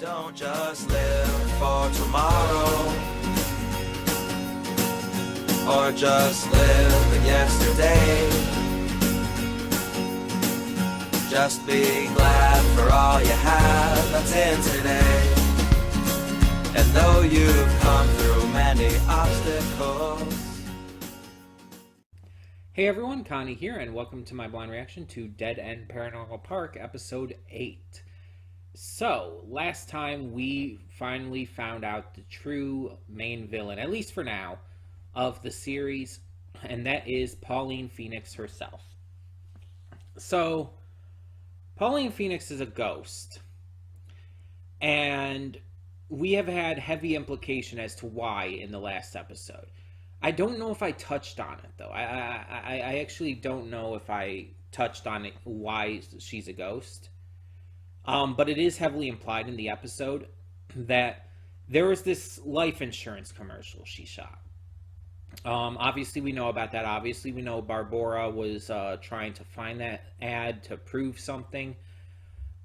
Don't just live for tomorrow, or just live in yesterday. Just be glad for all you have that's in today. And though you've come through many obstacles. Hey everyone, Connie here, and welcome to my blind reaction to Dead End Paranormal Park, Episode 8. So, last time we finally found out the true main villain, at least for now, of the series, and that is Pauline Phoenix herself. So, Pauline Phoenix is a ghost, and we have had heavy implication as to why in the last episode. I don't know if I touched on it, though. I actually don't know if I touched on it, why she's a ghost. But it is heavily implied in the episode that there was this life insurance commercial she shot. Obviously, we know about that. Obviously, we know Barbara was trying to find that ad to prove something.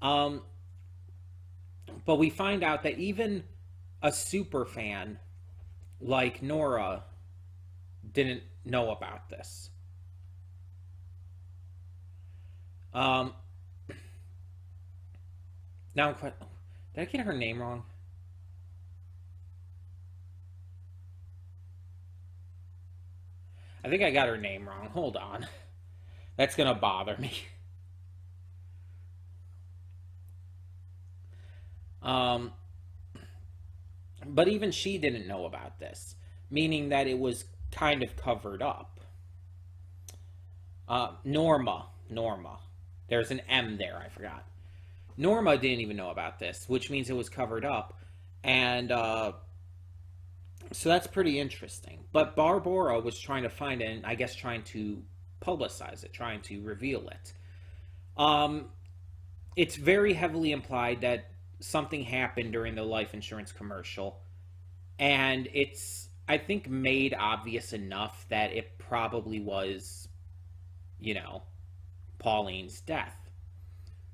But we find out that even a super fan like Nora didn't know about this. Now, did I get her name wrong? I think I got her name wrong. Hold on. That's gonna bother me. But even she didn't know about this, meaning that it was kind of covered up. Norma. There's an M there, I forgot. Norma didn't even know about this, which means it was covered up. And so that's pretty interesting. But Barbara was trying to find it, and I guess trying to publicize it, trying to reveal it. It's very heavily implied that something happened during the life insurance commercial. And it's, I think, made obvious enough that it probably was, Pauline's death.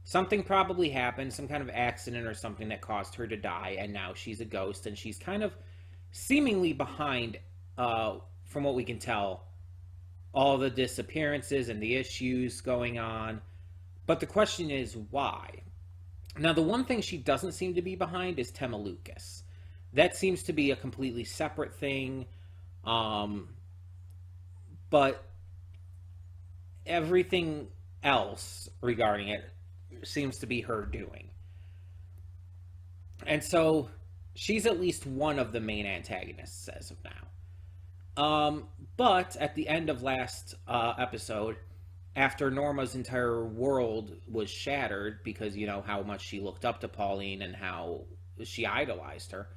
Something probably happened, some kind of accident or something that caused her to die, and now she's a ghost, and she's kind of seemingly behind, from what we can tell, all the disappearances and the issues going on. But the question is, why? Now, the one thing she doesn't seem to be behind is Tema Lucas. That seems to be a completely separate thing, but everything else regarding it seems to be her doing. And so she's at least one of the main antagonists as of now. But at the end of last episode, after Norma's entire world was shattered because how much she looked up to Pauline and how she idolized her,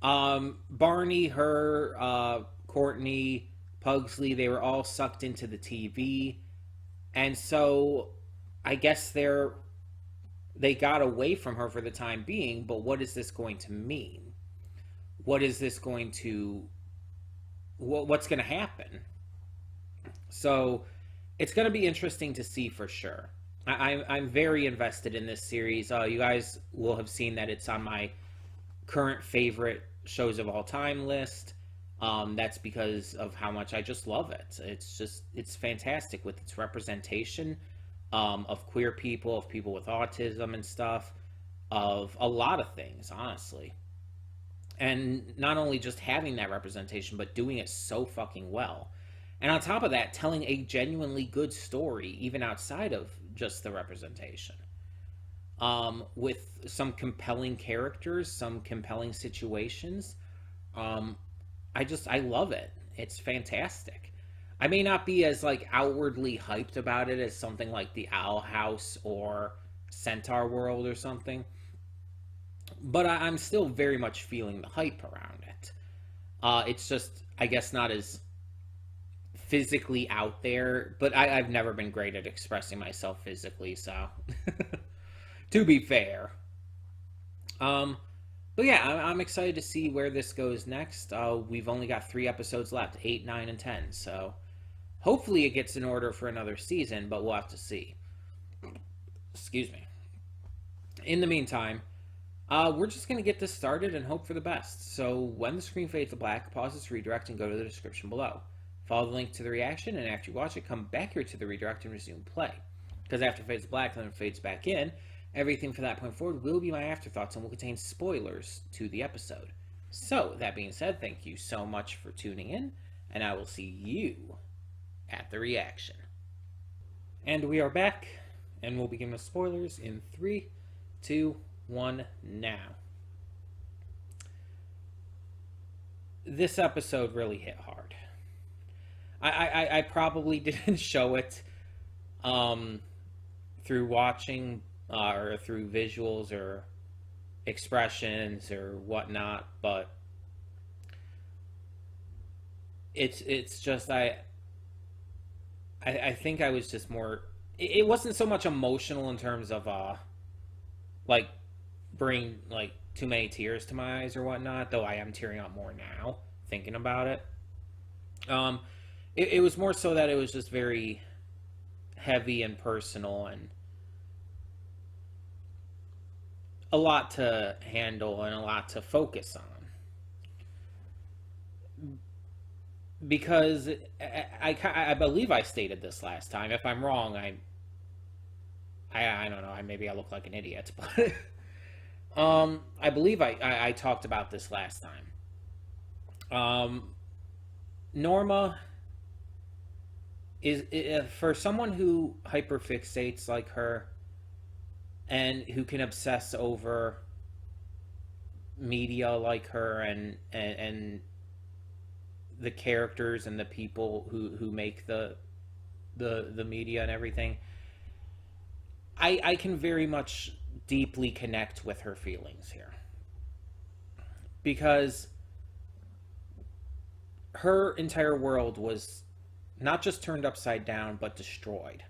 Barney, her, Courtney, Pugsley, they were all sucked into the TV. And so I guess they got away from her for the time being, but what is this going to mean? What's going to happen? So it's going to be interesting to see for sure. I'm very invested in this series. You guys will have seen that it's on my current favorite shows of all time list. That's because of how much I just love it. It's fantastic with its representation of queer people, of people with autism and stuff, of a lot of things, honestly. And not only just having that representation, but doing it so fucking well. And on top of that, telling a genuinely good story, even outside of just the representation. With some compelling characters, some compelling situations. I love it. It's fantastic. I may not be as outwardly hyped about it as something like the Owl House or Centaur World or something, but I'm still very much feeling the hype around it. It's just, I guess, not as physically out there, but I've never been great at expressing myself physically, so to be fair. But yeah, I'm excited to see where this goes next. We've only got 3 episodes left, 8, 9, and 10. So hopefully it gets in order for another season, but we'll have to see. Excuse me. In the meantime, We're just going to get this started and hope for the best. So when the screen fades to black, pause this redirect and go to the description below. Follow the link to the reaction, and after you watch it, come back here to the redirect and resume play. Because after it fades to black, then it fades back in, everything from that point forward will be my afterthoughts and will contain spoilers to the episode. So, that being said, thank you so much for tuning in, and I will see you at the reaction. And we are back, and we'll begin with spoilers in 3, 2, 1, now. This episode really hit hard. I probably didn't show it through watching or through visuals or expressions or whatnot, but it's just I think I was just more. It wasn't so much emotional in terms of like bring like too many tears to my eyes or whatnot, though I am tearing up more now thinking about it. It was more so that it was just very heavy and personal and a lot to handle and a lot to focus on. Because I believe I stated this last time. If I'm wrong, I don't know. Maybe I look like an idiot, but I believe I talked about this last time. Norma is for someone who hyperfixates like her and who can obsess over media like her and the characters and the people who make the media and everything. I can very much deeply connect with her feelings here, because her entire world was not just turned upside down, but destroyed.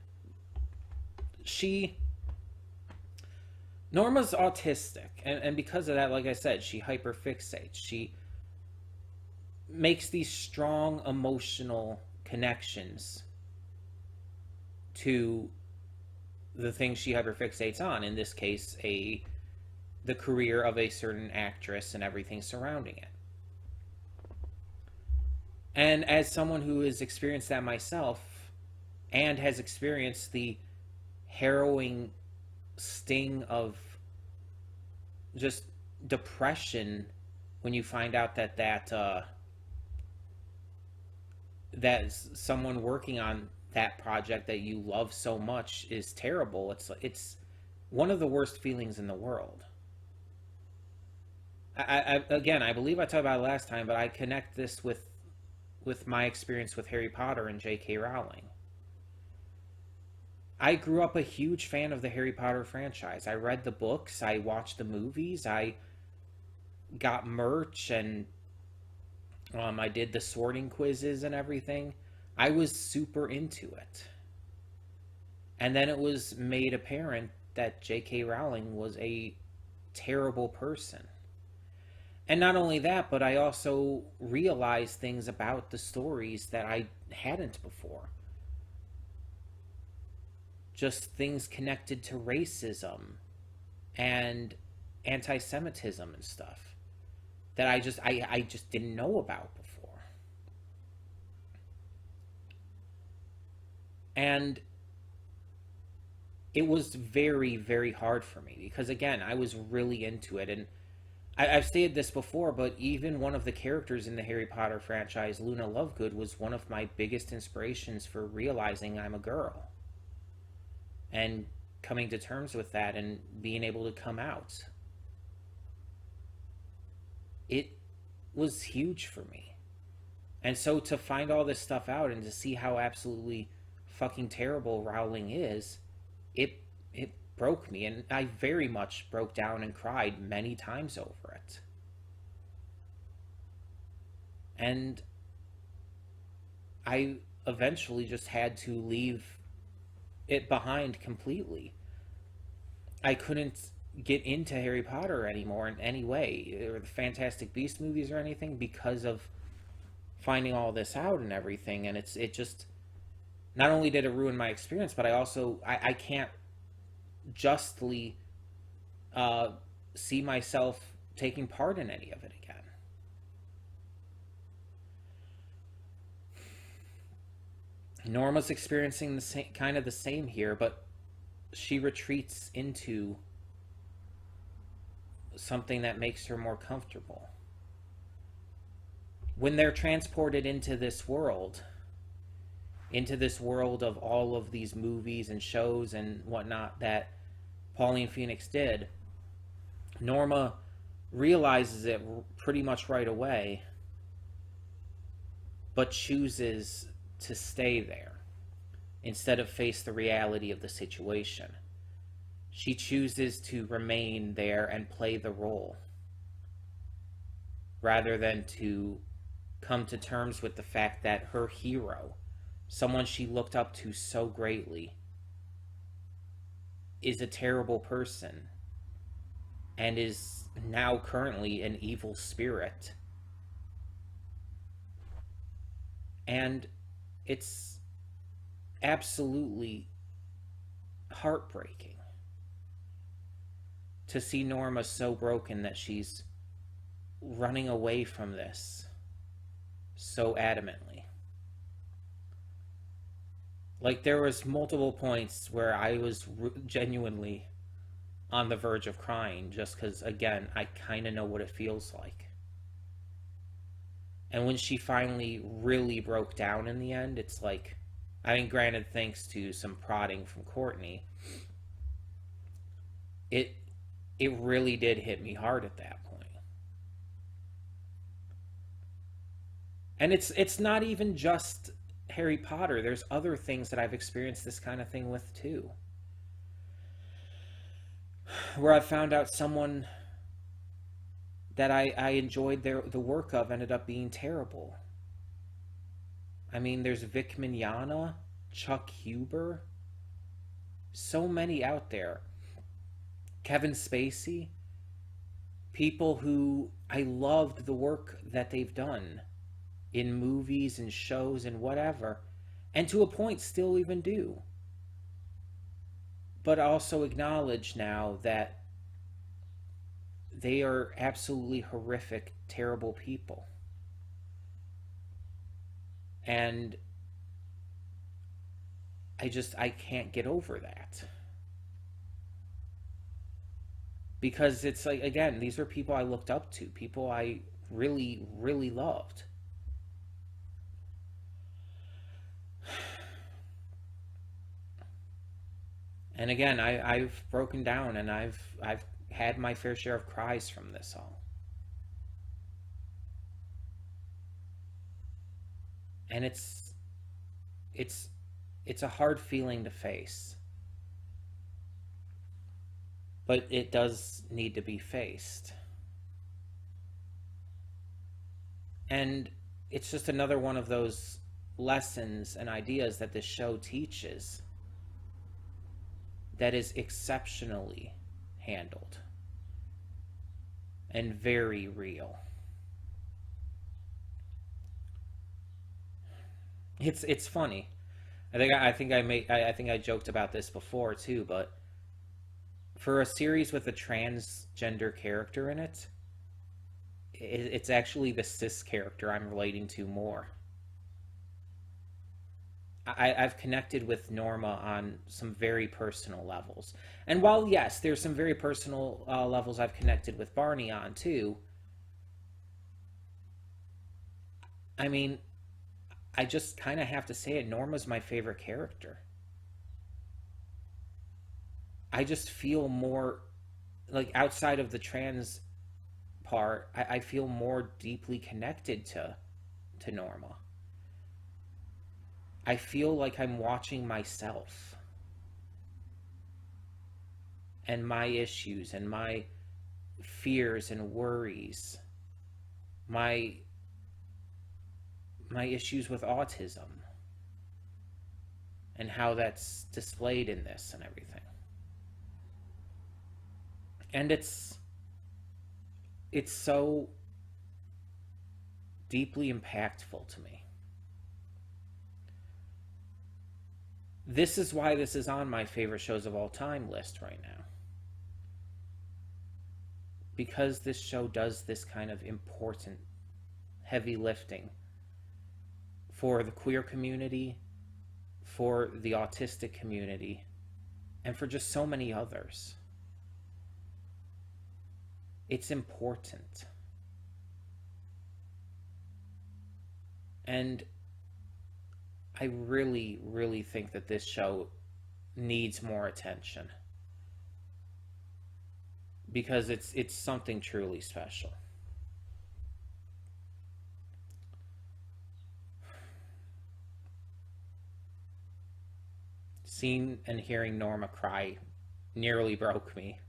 Norma's autistic, and because of that, like I said, she hyperfixates. She makes these strong emotional connections to the things she hyperfixates on. In this case, the career of a certain actress and everything surrounding it. And as someone who has experienced that myself and has experienced the harrowing sting of just depression when you find out that someone working on that project that you love so much is terrible. It's one of the worst feelings in the world. Again, I believe I talked about it last time, but I connect this with my experience with Harry Potter and J.K. Rowling. I grew up a huge fan of the Harry Potter franchise. I read the books, I watched the movies, I got merch, and I did the sorting quizzes and everything. I was super into it. And then it was made apparent that J.K. Rowling was a terrible person. And not only that, but I also realized things about the stories that I hadn't before. Just things connected to racism and anti-Semitism and stuff that I just didn't know about before. And it was very, very hard for me because, again, I was really into it. And I've stated this before, but even one of the characters in the Harry Potter franchise, Luna Lovegood, was one of my biggest inspirations for realizing I'm a girl. And coming to terms with that and being able to come out. It was huge for me. And so to find all this stuff out and to see how absolutely fucking terrible Rowling is, it broke me, and I very much broke down and cried many times over it. And I eventually just had to leave it behind completely. I couldn't get into Harry Potter anymore in any way, or the Fantastic Beasts movies or anything, because of finding all this out and everything. And it just, not only did it ruin my experience, but I can't justly see myself taking part in any of it again. Norma's experiencing the same, kind of the same here, but she retreats into something that makes her more comfortable. When they're transported into this world of all of these movies and shows and whatnot that Pauline Phoenix did, Norma realizes it pretty much right away, but chooses to stay there instead of face the reality of the situation. She chooses to remain there and play the role rather than to come to terms with the fact that her hero, someone she looked up to so greatly, is a terrible person and is now currently an evil spirit. And it's absolutely heartbreaking to see Norma so broken that she's running away from this so adamantly. Like, there was multiple points where I was genuinely on the verge of crying, just because, again, I kind of know what it feels like. And when she finally really broke down in the end, it's like, I mean, granted, thanks to some prodding from Courtney, it really did hit me hard at that point. And it's not even just Harry Potter. There's other things that I've experienced this kind of thing with too, where I found out someone that I enjoyed the work of ended up being terrible. I mean, there's Vic Mignogna, Chuck Huber, so many out there. Kevin Spacey, people who I loved the work that they've done in movies and shows and whatever, and to a point still even do. But also acknowledge now that they are absolutely horrific, terrible people. And I can't get over that. Because it's like, again, these are people I looked up to, people I really, really loved. And again, I've broken down and I've had my fair share of cries from this all. And it's a hard feeling to face. But it does need to be faced. And it's just another one of those lessons and ideas that this show teaches that is exceptionally handled and very real. It's funny. I think I joked about this before too, but for a series with a transgender character in it, it's actually the cis character I'm relating to more. I've connected with Norma on some very personal levels. And while, yes, there's some very personal levels I've connected with Barney on, too, I mean, I just kind of have to say it, Norma's my favorite character. I just feel more, like, outside of the trans part, I feel more deeply connected to Norma. I feel like I'm watching myself and my issues and my fears and worries, my issues with autism and how that's displayed in this and everything. And it's so deeply impactful to me. This is why this is on my favorite shows of all time list right now. because this show does this kind of important, heavy lifting for the queer community, for the autistic community, and for just so many others. It's important. And I really, really think that this show needs more attention, because it's something truly special. Seeing and hearing Norma cry nearly broke me,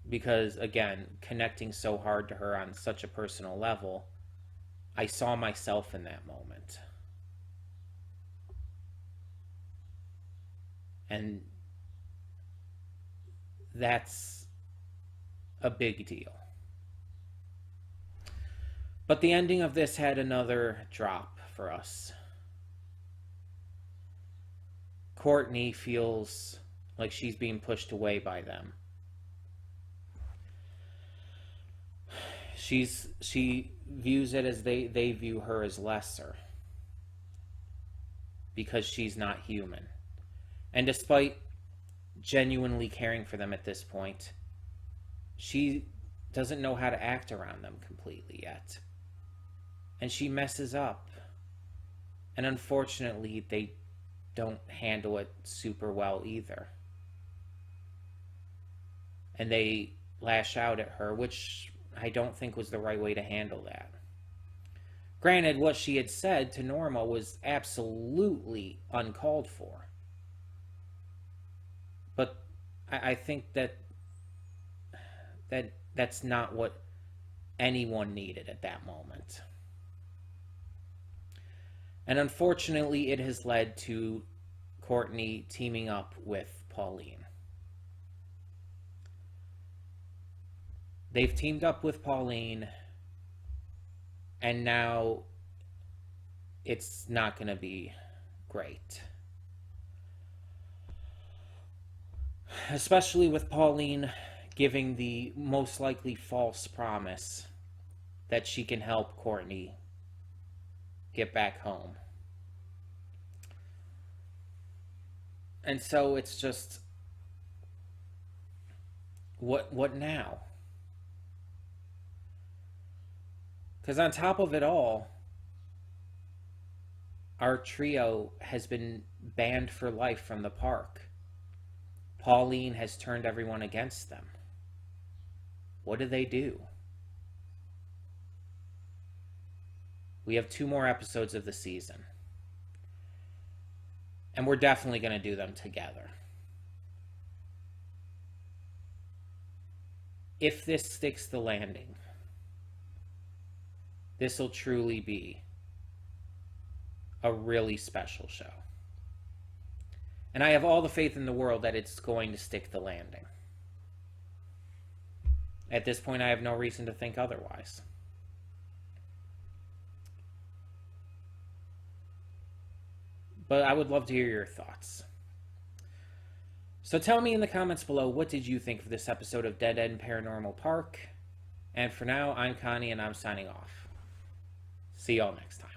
because again, connecting so hard to her on such a personal level, I saw myself in that moment. And that's a big deal. But the ending of this had another drop for us. Courtney feels like she's being pushed away by them. She views it as they view her as lesser, because she's not human. And despite genuinely caring for them at this point, she doesn't know how to act around them completely yet. And she messes up. And unfortunately, they don't handle it super well either. And they lash out at her, which I don't think was the right way to handle that. Granted, what she had said to Norma was absolutely uncalled for. But I think that's not what anyone needed at that moment. And unfortunately, it has led to Courtney teaming up with Pauline. They've teamed up with Pauline, and now it's not going to be great. Especially with Pauline giving the most likely false promise that she can help Courtney get back home. And so it's just, what now? Because on top of it all, our trio has been banned for life from the park. Pauline has turned everyone against them. What do? We have 2 more episodes of the season. And we're definitely going to do them together. If this sticks the landing, this will truly be a really special show. And I have all the faith in the world that it's going to stick the landing. At this point, I have no reason to think otherwise. But I would love to hear your thoughts. So tell me in the comments below, what did you think of this episode of Dead End Paranormal Park? And for now, I'm Connie and I'm signing off. See y'all next time.